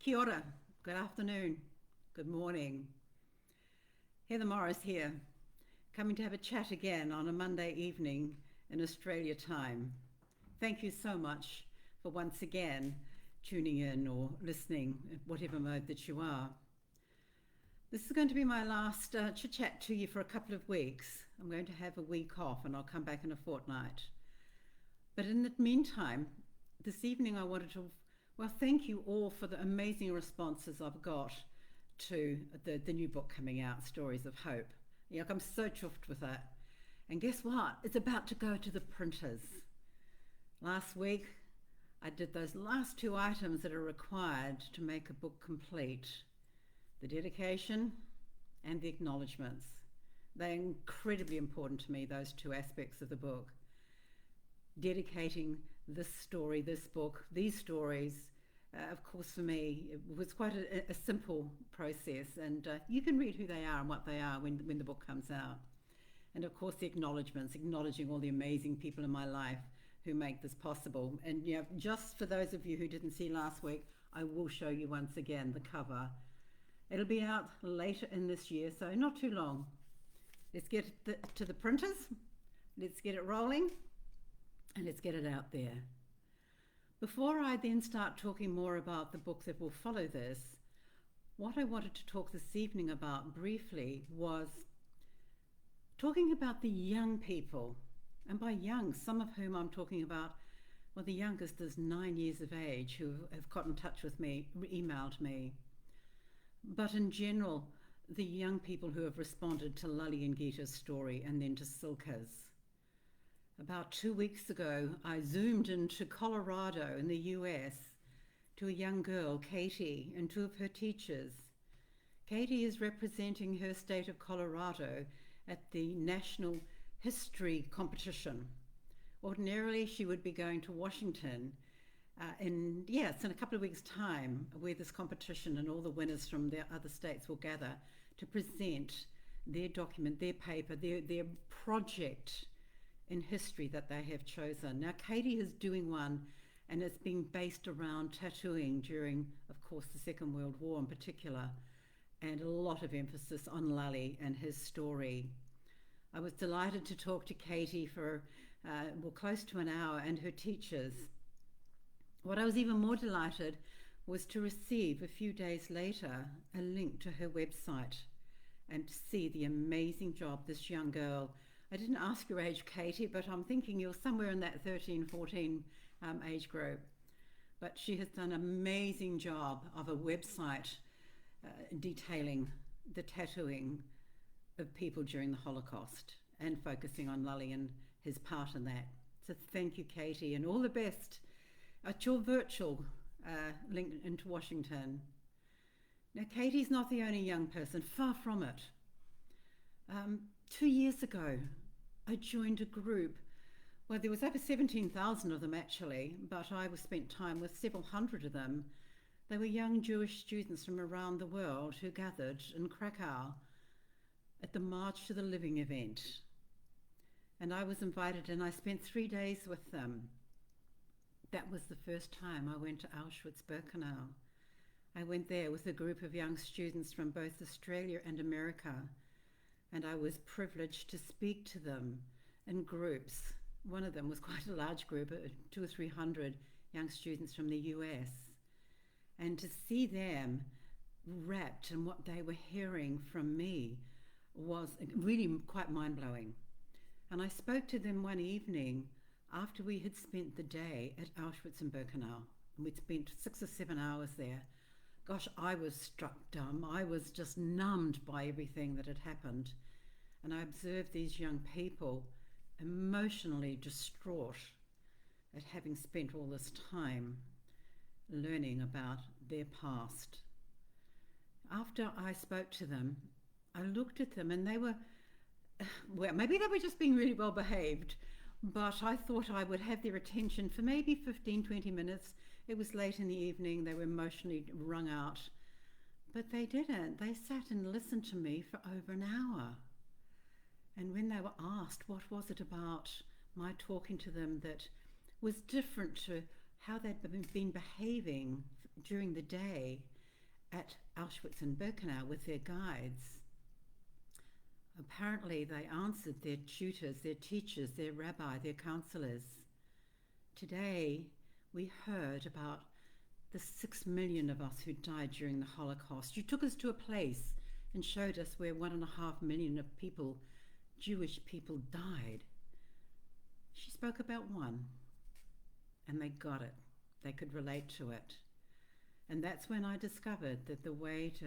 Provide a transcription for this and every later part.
Kia ora, good afternoon, good morning. Heather Morris here, coming to have a chat again on a Monday evening in Australia time. Thank you so much for once again tuning in or listening, whatever mode that you are. This is going to be my last chit chat to you for a couple of weeks. I'm going to have a week off and I'll come back in a fortnight. But in the meantime, this evening I wanted to, well, thank you all for the amazing responses I've got to the new book coming out, Stories of Hope. Yeah, I'm so chuffed with that. And guess what? It's about to go to the printers. Last week, I did those last two items that are required to make a book complete: the dedication and the acknowledgements. They're incredibly important to me, those two aspects of the book. Dedicating this story, this book, these stories, of course, for me, it was quite a simple process, and you can read who they are and what they are when the book comes out. And of course, the acknowledgements, acknowledging all the amazing people in my life who make this possible. And just for those of you who didn't see last week, I will show you once again the cover. It'll be out later in this year, so not too long. Let's get to the printers, let's get it rolling, and let's get it out there. Before I then start talking more about the book that will follow this, what I wanted to talk this evening about briefly was talking about the young people. And by young, some of whom I'm talking about, well, the youngest is 9 years of age, who have got in touch with me, emailed me. But in general, the young people who have responded to Lali and Geeta's story and then to Silka's. About 2 weeks ago, I zoomed into Colorado in the US to a young girl, Katie, and two of her teachers. Katie is representing her state of Colorado at the National History Competition. Ordinarily, she would be going to Washington it's in a couple of weeks' time, where this competition and all the winners from the other states will gather to present their document, their paper, their project in history that they have chosen. Now, Katie is doing one, and it's being based around tattooing during, of course, the Second World War in particular, and a lot of emphasis on Lali and his story. I was delighted to talk to Katie for, close to an hour, and her teachers. What I was even more delighted was to receive a few days later a link to her website and to see the amazing job this young girl. I didn't ask your age, Katie, but I'm thinking you're somewhere in that 13, 14 age group. But she has done an amazing job of a website detailing the tattooing of people during the Holocaust and focusing on Lali and his part in that. So thank you, Katie, and all the best at your virtual link into Washington. Now, Katie's not the only young person, far from it. 2 years ago, I joined a group. Well, there was over 17,000 of them actually, but I spent time with several hundred of them. They were young Jewish students from around the world who gathered in Krakow at the March to the Living event. And I was invited, and I spent 3 days with them. That was the first time I went to Auschwitz-Birkenau. I went there with a group of young students from both Australia and America, and I was privileged to speak to them in groups. One of them was quite a large group, 200 or 300 young students from the US. And to see them wrapped in what they were hearing from me was really quite mind-blowing. And I spoke to them one evening after we had spent the day at Auschwitz and Birkenau. And we'd spent 6 or 7 hours there. Gosh, I was struck dumb. I was just numbed by everything that had happened. And I observed these young people emotionally distraught at having spent all this time learning about their past. After I spoke to them, I looked at them and they were, well, maybe they were just being really well behaved, but I thought I would have their attention for maybe 15, 20 minutes. It was late in the evening, they were emotionally wrung out, but they didn't. They sat and listened to me for over an hour. And when they were asked what was it about my talking to them that was different to how they'd been behaving during the day at Auschwitz and Birkenau with their guides. Apparently they answered their tutors, their teachers, their rabbi, their counselors. Today we heard about the 6 million of us who died during the Holocaust. You took us to a place and showed us where 1.5 million of people, Jewish people, died. She spoke about one, and they got it. They could relate to it. And that's when I discovered that the way to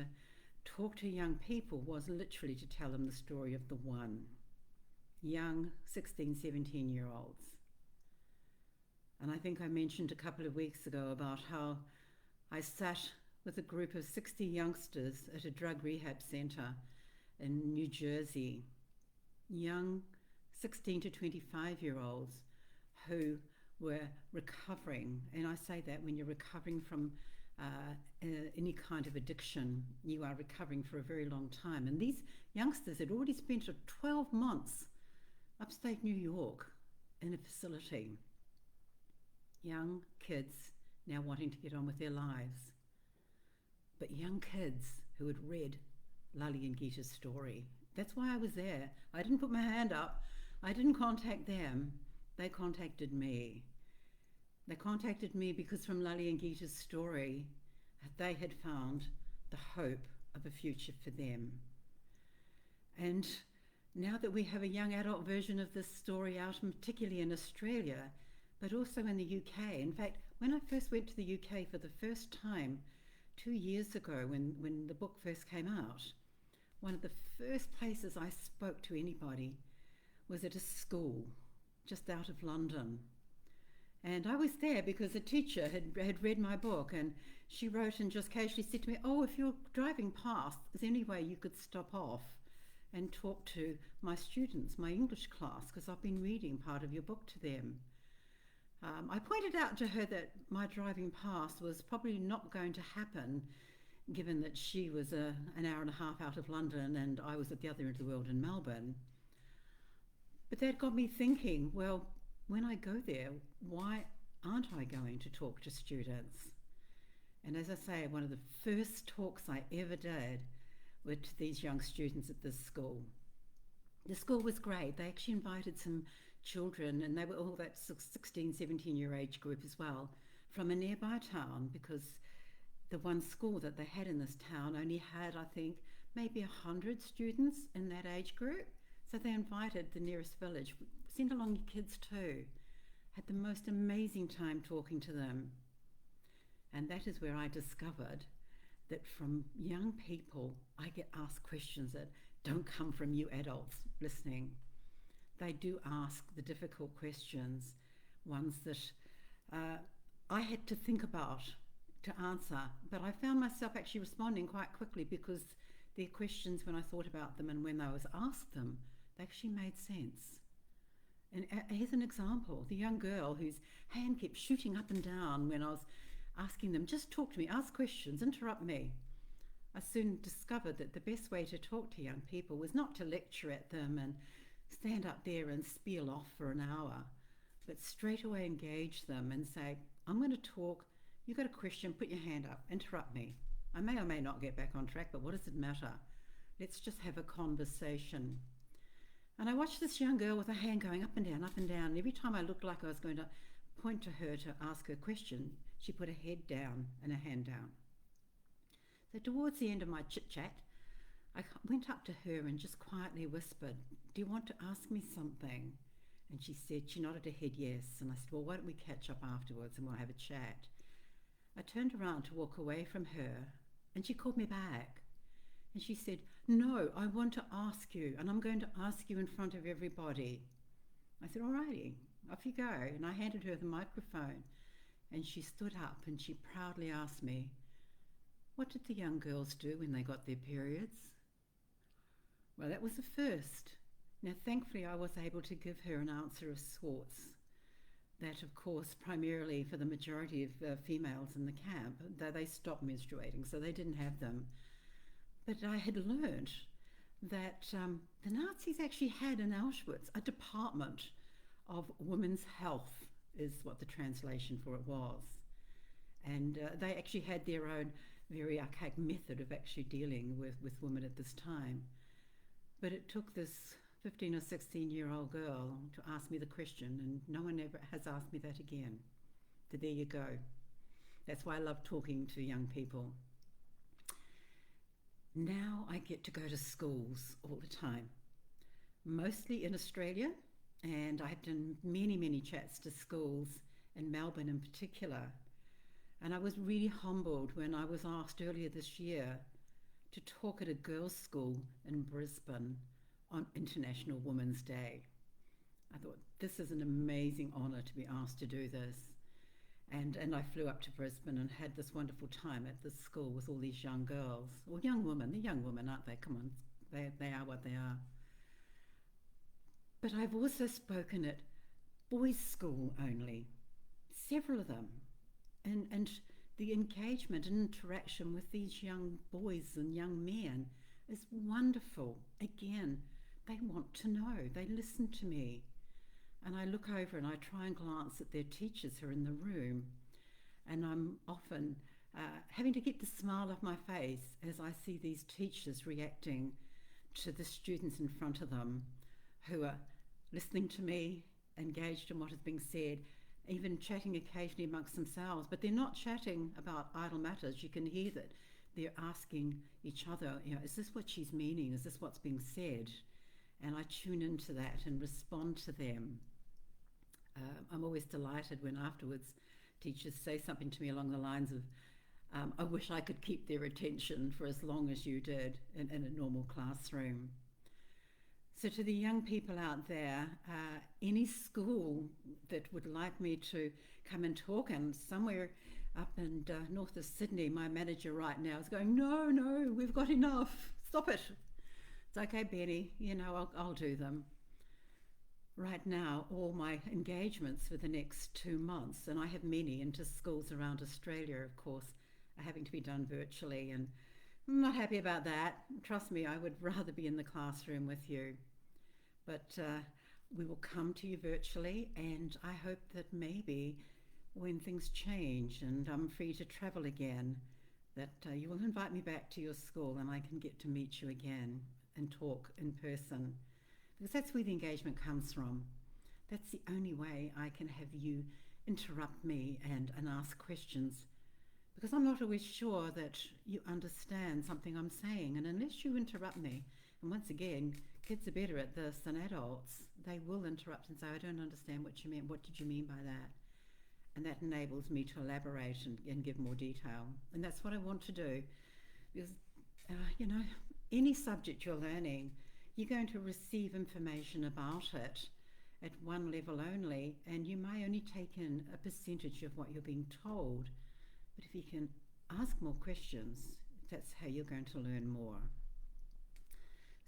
talk to young people was literally to tell them the story of the one. Young 16, 17-year-olds. And I think I mentioned a couple of weeks ago about how I sat with a group of 60 youngsters at a drug rehab centre in New Jersey. Young 16 to 25-year-olds who were recovering. And I say that when you're recovering from any kind of addiction, you are recovering for a very long time. And these youngsters had already spent 12 months upstate New York in a facility. Young kids now wanting to get on with their lives. But young kids who had read Lali and Gita's story. That's why I was there. I didn't put my hand up. I didn't contact them. They contacted me. They contacted me because from Lali and Gita's story, they had found the hope of a future for them. And now that we have a young adult version of this story out, particularly in Australia, but also in the UK. In fact, when I first went to the UK for the first time 2 years ago when the book first came out, one of the first places I spoke to anybody was at a school just out of London. And I was there because a teacher had read my book, and she wrote and just casually said to me, "Oh, if you're driving past, is there any way you could stop off and talk to my students, my English class, because I've been reading part of your book to them." I pointed out to her that my driving past was probably not going to happen, given that she was an hour and a half out of London and I was at the other end of the world in Melbourne. But that got me thinking, well, when I go there, why aren't I going to talk to students? And as I say, one of the first talks I ever did were to these young students at this school. The school was great. They actually invited some children, and they were all that 16, 17-year age group as well, from a nearby town, because the one school that they had in this town only had, I think, maybe 100 students in that age group. So they invited the nearest village, sent along your kids too. Had the most amazing time talking to them. And that is where I discovered that from young people, I get asked questions that don't come from you adults listening. They do ask the difficult questions, ones that I had to think about to answer, but I found myself actually responding quite quickly because their questions, when I thought about them and when I was asked them, they actually made sense. And here's an example. The young girl whose hand kept shooting up and down when I was asking them, just talk to me, ask questions, interrupt me. I soon discovered that the best way to talk to young people was not to lecture at them and stand up there and spiel off for an hour, but straight away engage them and say, I'm going to talk, you got a question, put your hand up, interrupt me. I may or may not get back on track, but what does it matter? Let's just have a conversation. And I watched this young girl with her hand going up and down, and every time I looked like I was going to point to her to ask her a question, she put her head down and her hand down. So towards the end of my chit-chat, I went up to her and just quietly whispered, do you want to ask me something? And she said, she nodded her head yes. And I said, well, why don't we catch up afterwards and we'll have a chat. I turned around to walk away from her and she called me back. And she said, no, I want to ask you, and I'm going to ask you in front of everybody. I said, alrighty, off you go. And I handed her the microphone and she stood up and she proudly asked me, what did the young girls do when they got their periods? Well, that was the first. Now, thankfully, I was able to give her an answer of sorts. That, of course, primarily for the majority of females in the camp, though they stopped menstruating, so they didn't have them. But I had learned that the Nazis actually had in Auschwitz a department of women's health, is what the translation for it was. And they actually had their own very archaic method of actually dealing with women at this time. But it took this 15 or 16-year-old girl to ask me the question, and no one ever has asked me that again. So there you go. That's why I love talking to young people. Now I get to go to schools all the time, mostly in Australia, and I've done many, many chats to schools in Melbourne in particular. And I was really humbled when I was asked earlier this year to talk at a girls' school in Brisbane on International Women's Day. I thought, this is an amazing honour to be asked to do this. And I flew up to Brisbane and had this wonderful time at this school with all these young girls, or young women. They're young women, aren't they? Come on, they are what they are. But I've also spoken at boys' school only, several of them. And the engagement and interaction with these young boys and young men is wonderful. Again, they want to know, they listen to me. And I look over and I try and glance at their teachers who are in the room. And I'm often having to get the smile off my face as I see these teachers reacting to the students in front of them who are listening to me, engaged in what is being said, even chatting occasionally amongst themselves. But they're not chatting about idle matters. You can hear that they're asking each other, is this what she's meaning? Is this what's being said? And I tune into that and respond to them. I'm always delighted when afterwards teachers say something to me along the lines of, I wish I could keep their attention for as long as you did in a normal classroom. So to the young people out there, any school that would like me to come and talk, and somewhere up in north of Sydney, my manager right now is going, no, we've got enough, stop it. It's okay, Benny, I'll do them. Right now, all my engagements for the next 2 months, and I have many into schools around Australia, of course, are having to be done virtually, and I'm not happy about that. Trust me, I would rather be in the classroom with you. But we will come to you virtually, and I hope that maybe when things change and I'm free to travel again, that you will invite me back to your school and I can get to meet you again and talk in person. Because that's where the engagement comes from. That's the only way I can have you interrupt me and ask questions, because I'm not always sure that you understand something I'm saying. And unless you interrupt me, and once again, kids are better at this than adults, they will interrupt and say, I don't understand what you meant. What did you mean by that? And that enables me to elaborate and give more detail. And that's what I want to do. Because, any subject you're learning, you're going to receive information about it at one level only, and you may only take in a percentage of what you're being told. But if you can ask more questions, that's how you're going to learn more.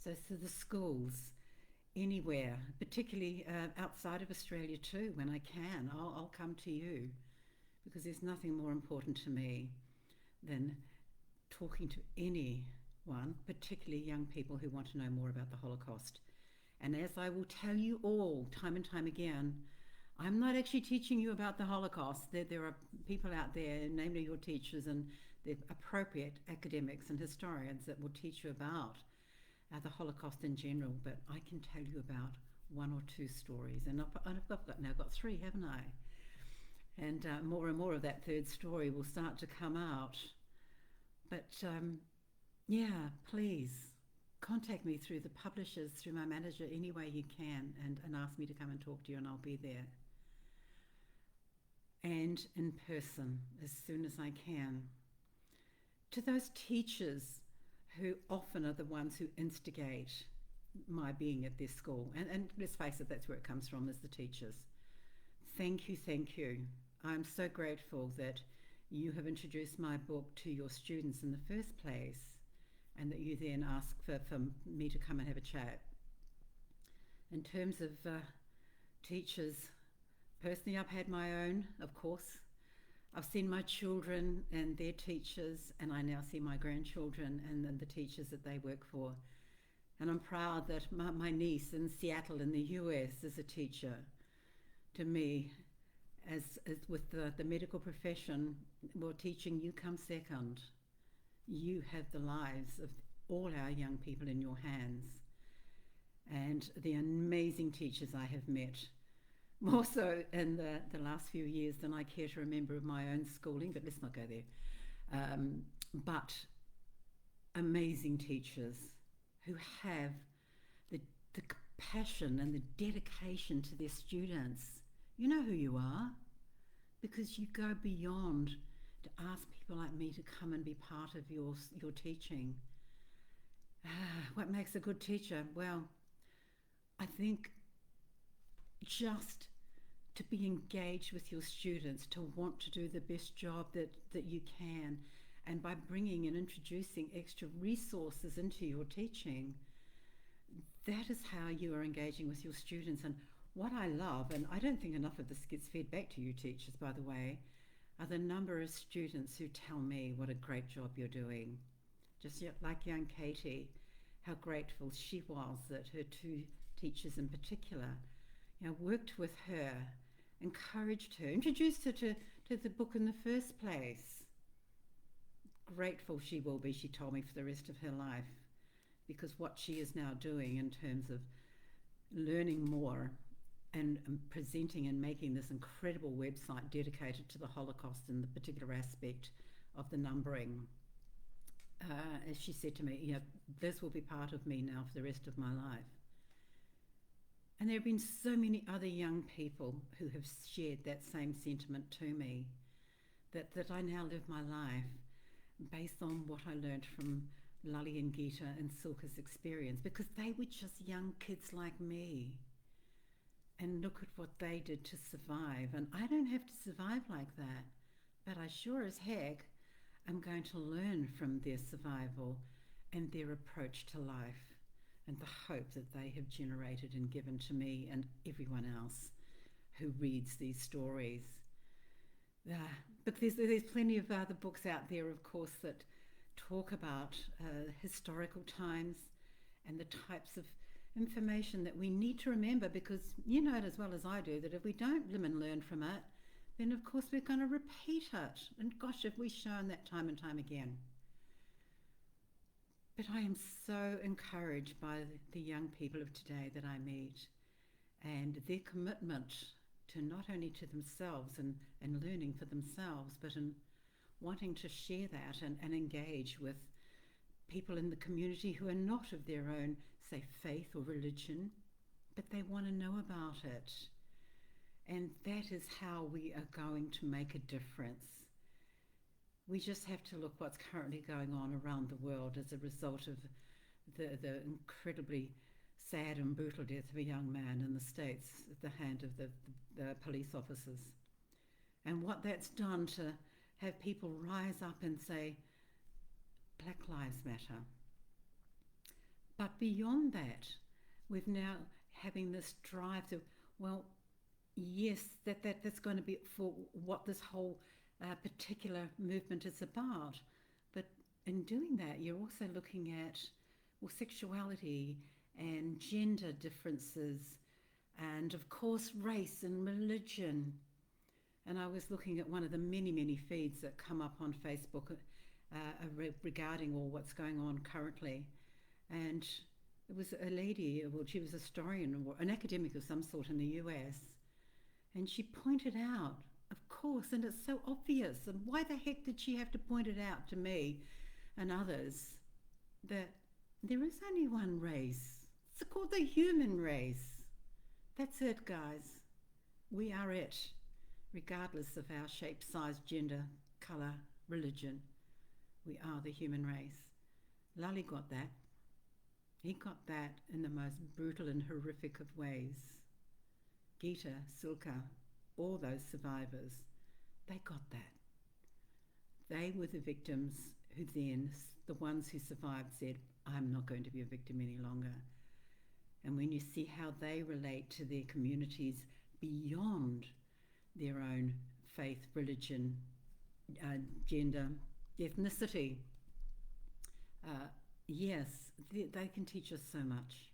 So the schools, anywhere, particularly outside of Australia too, when I can, I'll come to you, because there's nothing more important to me than talking to anyone, particularly young people who want to know more about the Holocaust. And as I will tell you all time and time again, I'm not actually teaching you about the Holocaust. There are people out there, namely your teachers and the appropriate academics and historians, that will teach you about the Holocaust in general, but I can tell you about one or two stories, and I've got 3, haven't I? And more and more of that third story will start to come out. But please contact me through the publishers, through my manager, any way you can, and ask me to come and talk to you, and I'll be there. And in person, as soon as I can. To those teachers who often are the ones who instigate my being at their school, and let's face it, that's where it comes from, is the teachers. Thank you. I'm so grateful that you have introduced my book to your students in the first place, and that you then ask for me to come and have a chat. In terms of teachers, personally, I've had my own, of course. I've seen my children and their teachers, and I now see my grandchildren and the teachers that they work for. And I'm proud that my niece in Seattle in the US is a teacher to me, as with the medical profession, well, teaching, you come second. You have the lives of all our young people in your hands, and the amazing teachers I have met, more so in the last few years than I care to remember of my own schooling, but let's not go there. But amazing teachers who have the passion and the dedication to their students. You know who you are, because you go beyond to ask people like me to come and be part of your teaching. What makes a good teacher? Well, I think just to be engaged with your students, to want to do the best job that you can, and by bringing and introducing extra resources into your teaching, that is how you are engaging with your students. And what I love, and I don't think enough of this gets fed back to you teachers, by the way, are the number of students who tell me what a great job you're doing. Just like young Katie, how grateful she was that her two teachers in particular, worked with her, encouraged her, introduced her to the book in the first place. Grateful she will be, she told me, for the rest of her life, because what she is now doing in terms of learning more and presenting and making this incredible website dedicated to the Holocaust and the particular aspect of the numbering. As she said to me, this will be part of me now for the rest of my life. And there have been so many other young people who have shared that same sentiment to me, that I now live my life based on what I learned from Lali and Gita and Silka's experience, because they were just young kids like me. And look at what they did to survive. And I don't have to survive like that, but I sure as heck am going to learn from their survival and their approach to life, and the hope that they have generated and given to me and everyone else who reads these stories. But there's plenty of other books out there, of course, that talk about historical times and the types of information that we need to remember, because you know it as well as I do that if we don't live and learn from it, then of course we're going to repeat it. And gosh, have we shown that time and time again. But I am so encouraged by the young people of today that I meet, and their commitment to not only to themselves and learning for themselves, but in wanting to share that and engage with people in the community who are not of their own, say, faith or religion, but they want to know about it. And that is how we are going to make a difference. We just have to look what's currently going on around the world as a result of the incredibly sad and brutal death of a young man in the States at the hand of the police officers. And what that's done to have people rise up and say, Black Lives Matter. But beyond that, we've now having this drive to, well, yes, that's going to be for what this whole particular movement is about. But in doing that, you're also looking at, well, sexuality and gender differences, and of course race and religion. And I was looking at one of the many, many feeds that come up on Facebook regarding all what's going on currently. And it was a lady, well, she was a historian or an academic of some sort in the US. And she pointed out, of course, and it's so obvious, and why the heck did she have to point it out to me and others, that there is only one race. It's called the human race. That's it, guys. We are it, regardless of our shape, size, gender, colour, religion. We are the human race. Lali got that. He got that in the most brutal and horrific of ways. Gita, Silka, all those survivors, they got that. They were the victims who then, the ones who survived, said, I'm not going to be a victim any longer. And when you see how they relate to their communities beyond their own faith, religion, gender, ethnicity, yes, they can teach us so much.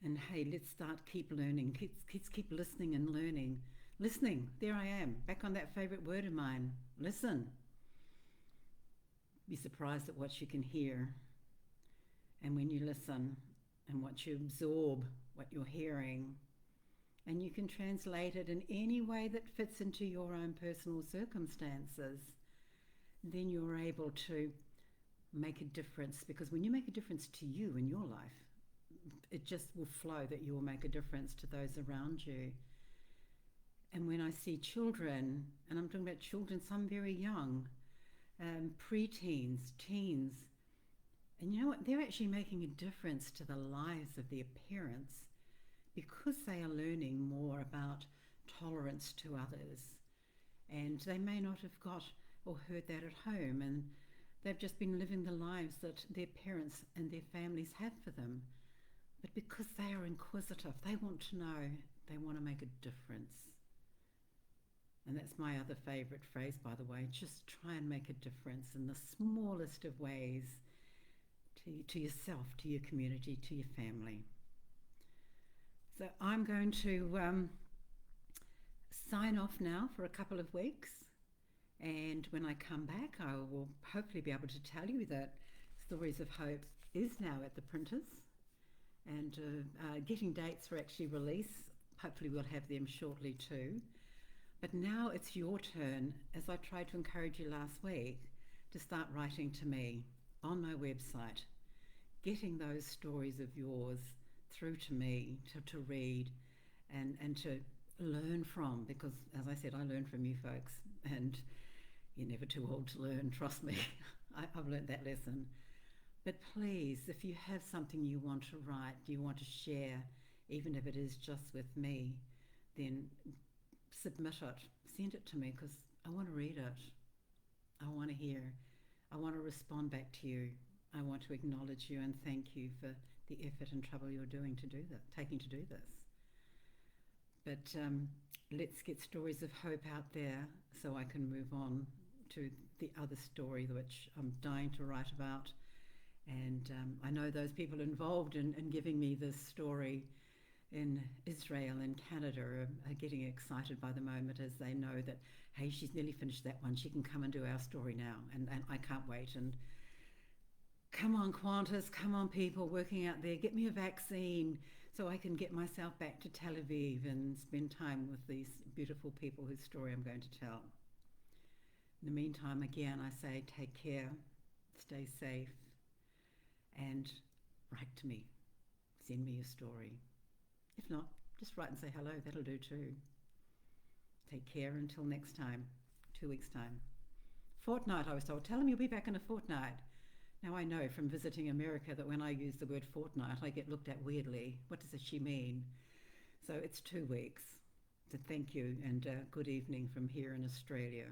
And hey, let's keep learning. Kids keep listening and learning. Listening, there I am, back on that favourite word of mine. Listen. Be surprised at what you can hear. And when you listen and what you absorb, what you're hearing, and you can translate it in any way that fits into your own personal circumstances, then you're able to make a difference. Because when you make a difference to you in your life, it just will flow that you will make a difference to those around you. And when I see children, and I'm talking about children, some very young, pre-teens, teens, and you know what? They're actually making a difference to the lives of their parents because they are learning more about tolerance to others. And they may not have got or heard that at home, and they've just been living the lives that their parents and their families have for them. But because they are inquisitive, they want to know, they want to make a difference. And that's my other favourite phrase, by the way, just try and make a difference in the smallest of ways to yourself, to your community, to your family. So I'm going to sign off now for a couple of weeks. And when I come back, I will hopefully be able to tell you that Stories of Hope is now at the printers. And getting dates for actually release, hopefully we'll have them shortly too. But now it's your turn, as I tried to encourage you last week, to start writing to me on my website, getting those stories of yours through to me to read and to learn from, because as I said, I learn from you folks, and you're never too old to learn, trust me. I've learned that lesson. But please, if you have something you want to write, you want to share, even if it is just with me, then submit it, send it to me, because I want to read it. I want to hear. I want to respond back to you. I want to acknowledge you and thank you for the effort and trouble you're taking to do this. But let's get Stories of Hope out there so I can move on to the other story which I'm dying to write about. And I know those people involved in giving me this story in Israel and Canada are getting excited by the moment, as they know that, hey, she's nearly finished that one. She can come and do our story now. And I can't wait. And come on, Qantas, come on, people working out there, get me a vaccine so I can get myself back to Tel Aviv and spend time with these beautiful people whose story I'm going to tell. In the meantime, again, I say take care, stay safe, and write to me. Send me your story. If not, just write and say hello, that'll do too. Take care until next time, 2 weeks' time. Fortnight, I was told. Tell them you'll be back in a fortnight. Now I know from visiting America that when I use the word fortnight, I get looked at weirdly. What does she mean? So it's 2 weeks. So thank you, and good evening from here in Australia.